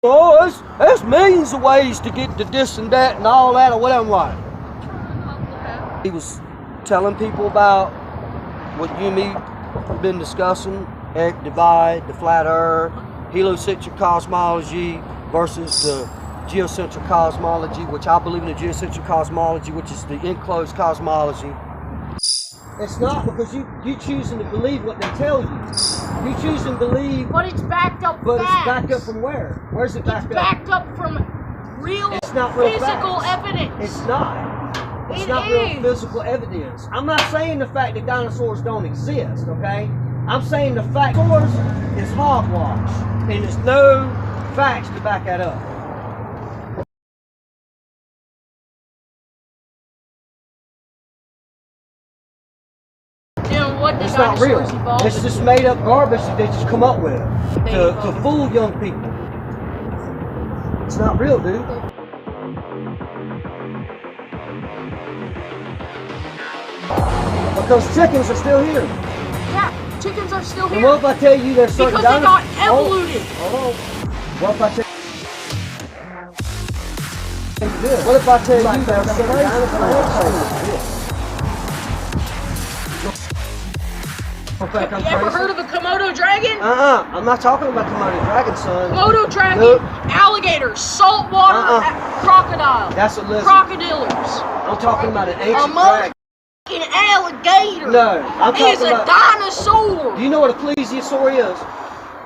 Oh, there's millions of ways to get to this and that and all that or whatever. Like, he was telling people about what you and me have been discussing: Eric Divide, the flat Earth, heliocentric cosmology versus the geocentric cosmology, which I believe in the geocentric cosmology, which is the enclosed cosmology. It's not because you choosing to believe what they tell you. You choosing to believe. But it's backed up. But facts. it's backed up from where? Where's it backed up? It's backed up from real, it's not real physical facts. evidence. It's not. It's not real physical evidence. I'm not saying the fact that dinosaurs don't exist, okay? I'm saying the fact dinosaurs is hogwash, and there's no facts to back that up. It's not real. It's just made up garbage that they just come up with to fool young people. It's not real, dude. Because chickens are still here. Yeah, chickens are still here. And what if I tell you there's certain because they got evoluted. Oh, what if I tell you? What if I tell you there's certain dinosaurs? Have you ever heard of a Komodo dragon? I'm not talking about Komodo dragon, son. Komodo dragon, alligators, saltwater crocodile. That's a list. Crocodilers. I'm talking about an ancient dragon. An alligator. No, I'm talking about. Is a dinosaur. Do you know what a plesiosaur is?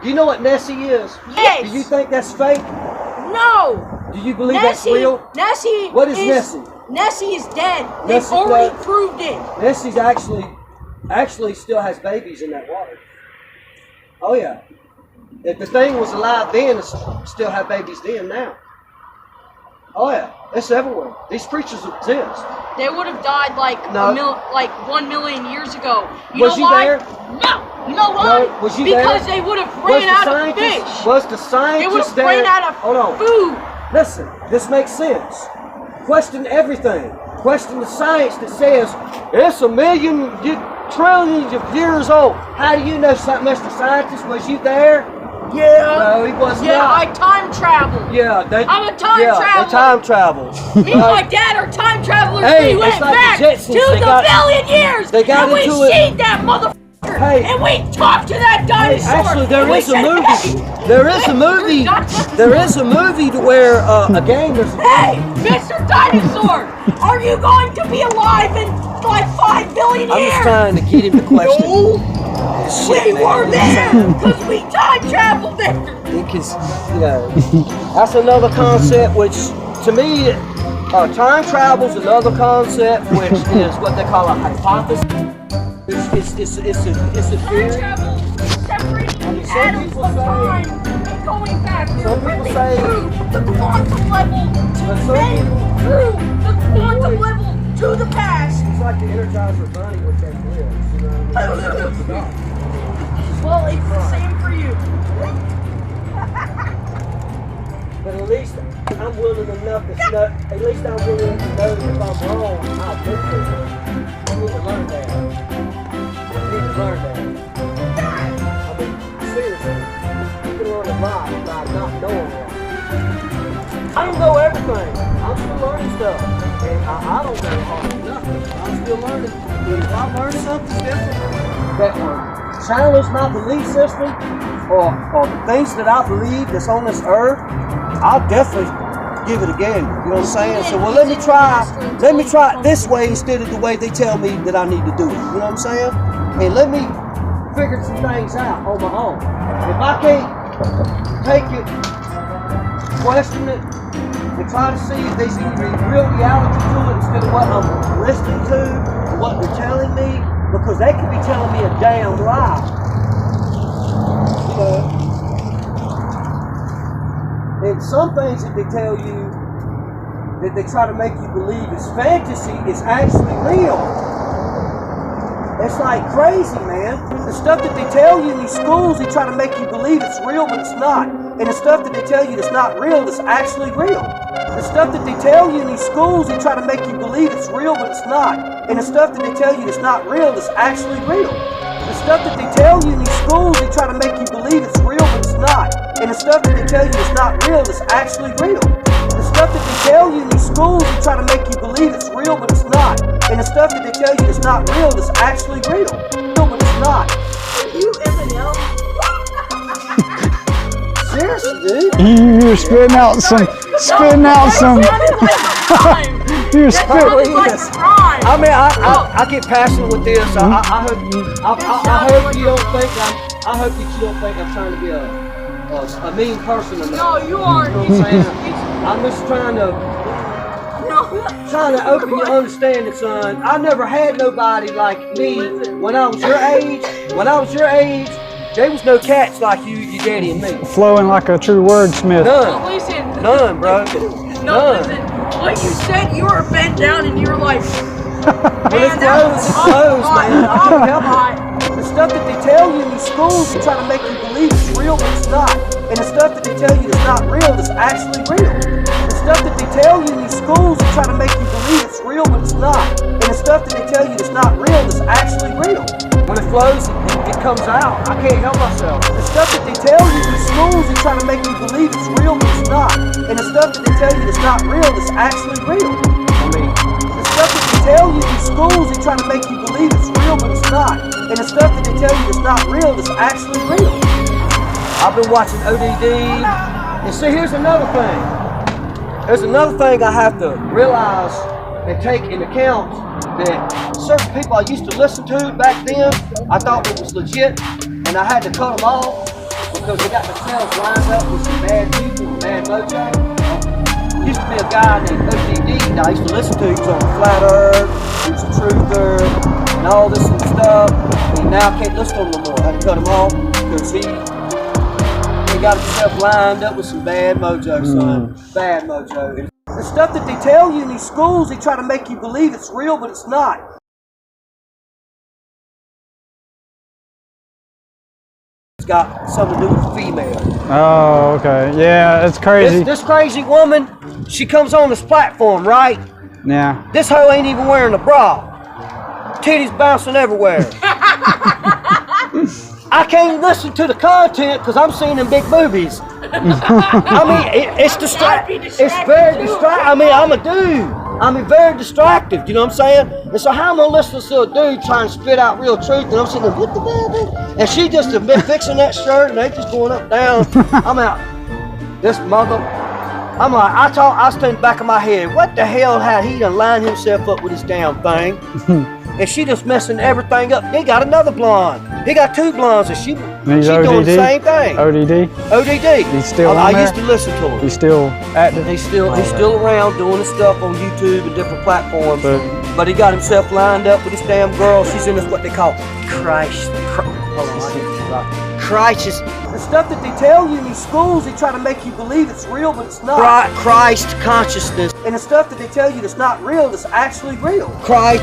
Do you know what Nessie is? Yes. Do you think that's fake? No. Do you believe that's real? Nessie. What is Nessie? Nessie is dead. Nessie's They've already dead. proved it. Nessie's actually still has babies in that water. Oh yeah. If the thing was alive then, it still have babies then now. Oh yeah. It's everywhere. These creatures exist. They would have died like 1 million years ago. Was you there? No. You know why? No. Was you because there? They would have ran out of fish. Was the scientist They would have there? ran out of food. Listen, this makes sense. Question everything. Question the science that says it's a million trillions of years old. How do you know, Mr. Scientist? Was you there? Yeah. No, he was not. Yeah, I time travel. Yeah, I'm a time traveler. They time travel. Me and my dad are time travelers. Hey, we went like back the Jetsons. to the billion years. They got and into we seen that motherfucker. Hey. And we talked to that dinosaur. Actually, there is a movie. Hey, there is a movie. There is a movie to where a game. Hey, Mr. Dinosaur, are you going to be alive in like 5 billion years? I'm just trying to get him to question. No. We were there because we time traveled there. Because, that's another concept which, to me, time travel's another concept which is what they call a hypothesis. It's a theory. Time travel, separating atoms of time and going back. Some people say the quantum level to then through the quantum level to the past. It's like the Energizer Bunny with that lives, you know. Well, it's the same for you. But at least I'm willing enough to know. At least I'm willing to know if I'm wrong. I'll admit to it. I need to learn that. I mean, seriously, you can learn a lot by not knowing a lot. I don't know everything. I'm still learning stuff. And I don't know hardly nothing. I'm still learning. If I learn something different, that challenge my belief system, or the things that I believe that's on this earth, I'll definitely give it again. You know what I'm saying? So, well, let me try it this way instead of the way they tell me that I need to do it. You know what I'm saying? And let me figure some things out on my own. If I can't take it, question it, and try to see if there's any real reality to it instead of what I'm listening to, or what they're telling me, because they could be telling me a damn lie. You know? And some things that they tell you, that they try to make you believe is fantasy, is actually real. It's like crazy, man. The stuff that they tell you in these schools, they try to make you believe it's real, but it's not. And the stuff that they tell you that's not real, is actually real. The stuff that they tell you in these schools, they try to make you believe it's real, but it's not. And the stuff that they tell you that's not real, is actually real. The stuff that they tell you in these schools, they try to make you believe it's real, but it's not. And the stuff that they tell you is not real is actually real. The stuff that they tell you in these schools and try to make you believe it's real, but it's not. And the stuff that they tell you is not real is actually real. But it's not. You Eminem. Seriously, dude. You're spitting out some. You're spitting. I mean, I get passionate with this. I hope you don't think I'm trying to be a mean person or No, not. you are. You know what I'm saying? I'm just trying to open your understanding, son. I never had nobody like me when I was your age. When I was your age, there was no cats like you, your daddy, and me. Flowing like a true wordsmith. None. Listen. None, bro. No, None. listen. What you said, you were bent down and you were like, When it flows, it flows, man. I can't help it. The stuff that they tell you in these schools to try to make you believe it's real, but it's not. And the stuff that they tell you is not real is actually real. The stuff that they tell you in these schools to try to make you believe it's real, but it's not. And the stuff that they tell you is not real is actually real. When it flows, it comes out. I can't help myself. The stuff that they tell you in schools and try to make you believe it's real, but it's not. And the stuff that they tell you is not real is actually real. I mean, the stuff that they tell you in schools and try to make you believe it's real, but it's not. And the stuff that they tell you is not real is actually real. I've been watching ODD, and see, here's another thing. There's another thing I have to realize and take into account, that certain people I used to listen to back then, I thought it was legit, and I had to cut them off because they got themselves lined up with some bad people and bad mojo. Used to be a guy named ODD that I used to listen to. He was on Flat Earth, he was a truther, and all this and stuff. And now I can't listen to him no more. I had to cut him off because he got himself lined up with some bad mojo, son. Bad mojo. The stuff that they tell you in these schools, they try to make you believe it's real, but it's not. It's got something to do with female. Oh, okay. Yeah, it's crazy. This crazy woman, she comes on this platform, right? Yeah. This hoe ain't even wearing a bra. Titties bouncing everywhere. I can't listen to the content because I'm seeing them big boobies. I mean, it's distracting. It's very distracting. I mean, I'm a dude. I mean, very distractive. You know what I'm saying? And so how am I listening to a dude trying to spit out real truth, and I'm sitting there, what the baby? And she just have been fixing that shirt, and they just going up down. I'm out. This mother. I'm like, I stand back of my head. What the hell had he done lined himself up with this damn thing? And she just messing everything up. He got another blonde. He got two blondes, and she doing the same thing. ODD? ODD. He's still on I there? used to listen to him. He's still active? He's still around doing his stuff on YouTube and different platforms. But he got himself lined up with this damn girl. She's in this what they call Christ. Hold on, I need to right. Christ. The stuff that they tell you in these schools, they try to make you believe it's real, but it's not. Christ consciousness. And the stuff that they tell you that's not real, that's actually real. Christ.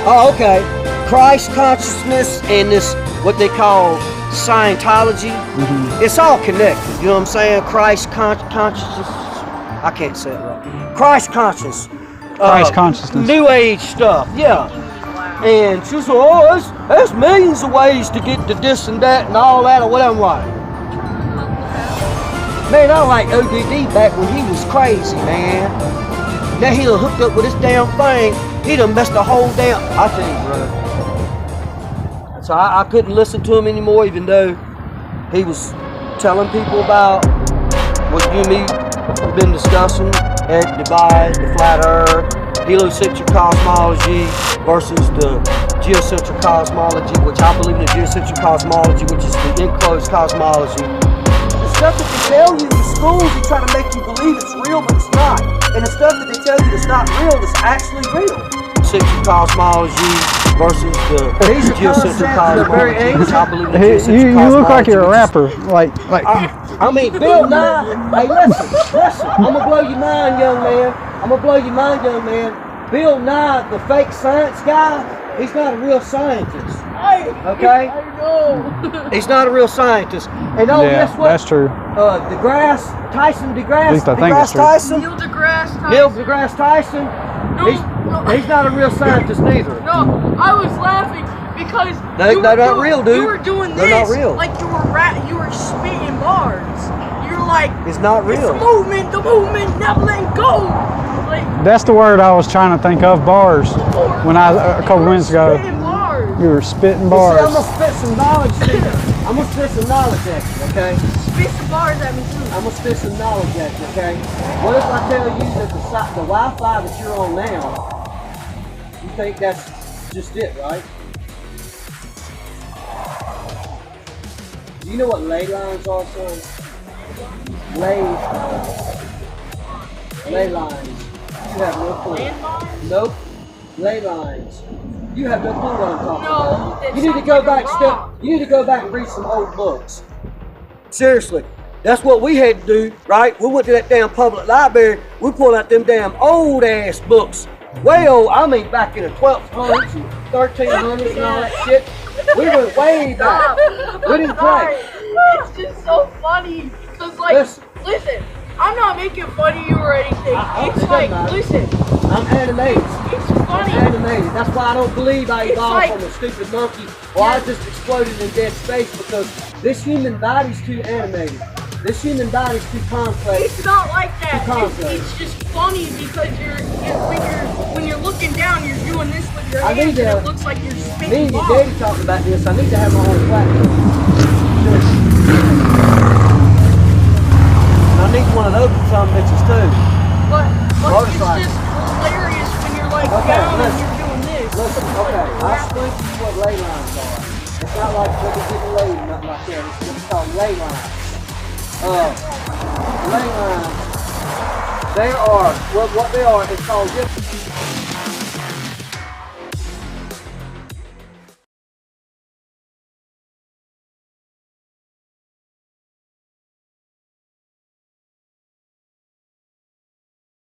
Oh, okay. Christ consciousness and this what they call Scientology. It's all connected. You know what I'm saying? Christ consciousness. I can't say it right. Christ conscious. Christ consciousness. New Age stuff. Yeah. And she was like, oh, there's millions of ways to get to this and that and all that or whatever. I'm like, man, I like ODD back when he was crazy, man. Now he done hooked up with this damn thing. He done messed the whole damn. I tell you, brother. So I couldn't listen to him anymore, even though he was telling people about what you and me have been discussing at Dubai, the flat earth, heliocentric cosmology versus the geocentric cosmology, which I believe in the geocentric cosmology, which is the enclosed cosmology. The stuff that they tell you in schools, they try to make you believe it's real, but it's not. And the stuff that they tell you that's not real is actually real. Geocentric cosmology versus the geocentric cosmology, which I believe in the geocentric cosmology. You look like you're a rapper. Like I mean, Bill Nye. Hey, listen. I'm gonna blow your mind, young man. Bill Nye, the fake science guy, he's not a real scientist. Okay? I know. He's not a real scientist. And guess what? That's true. Tyson DeGrasse. At least I think it's true. Tyson. Neil deGrasse Tyson. Neil deGrasse Tyson. No. He's not a real scientist neither. No, I was laughing because They're you were not doing- real, dude. You were doing They're this not real. like you were spitting bars. You're like, It's not it's real. the movement, never letting go. Like That's the word I was trying to think of. Bars. When a couple minutes ago, spitting bars. you were spitting Well, see, I'm bars. gonna spit some knowledge to you. I'm gonna spit some knowledge at you, okay? Spit some bars at me too. I'm gonna spit some knowledge at you, okay? What if I tell you that the Wi-Fi that you're on now, you think that's just it, right? Do you know what ley lines are, son? Ley lines. You have no clue. Landmines? Nope. Ley lines. You have no clue what I'm talking about. No, that You need to sounds go like a back rock. You need to go back and read some old books. Seriously. That's what we had to do, right? We went to that damn public library, we pulled out them damn old ass books. Way old, I mean back in the 1200s and 1300s and all that shit. We went way back. We didn't play. It's just so funny. Cause like, listen, I'm not making fun of you or anything. It's it like, doesn't matter. listen, I'm animated. it's funny. I'm animated. That's why I don't believe I It's evolved like- from a stupid monkey or I just exploded in dead space because this human body's too animated. This human body's too complex. It's not like that. Too complex. It's just funny because when you're looking down, you're doing this with your I hands, need and to- it looks like you're Me spitting and your balls. daddy talking about this. I need to have my own platform. I need one of those for some bitches too. But it's Motorcycle. just hilarious when you're like Okay, down and listen. you're doing this. Listen, okay, I'll explain to you what ley lines are. It's not like what they get laid or nothing like that. It's called ley lines. Ley lines, they are, what they are, it's called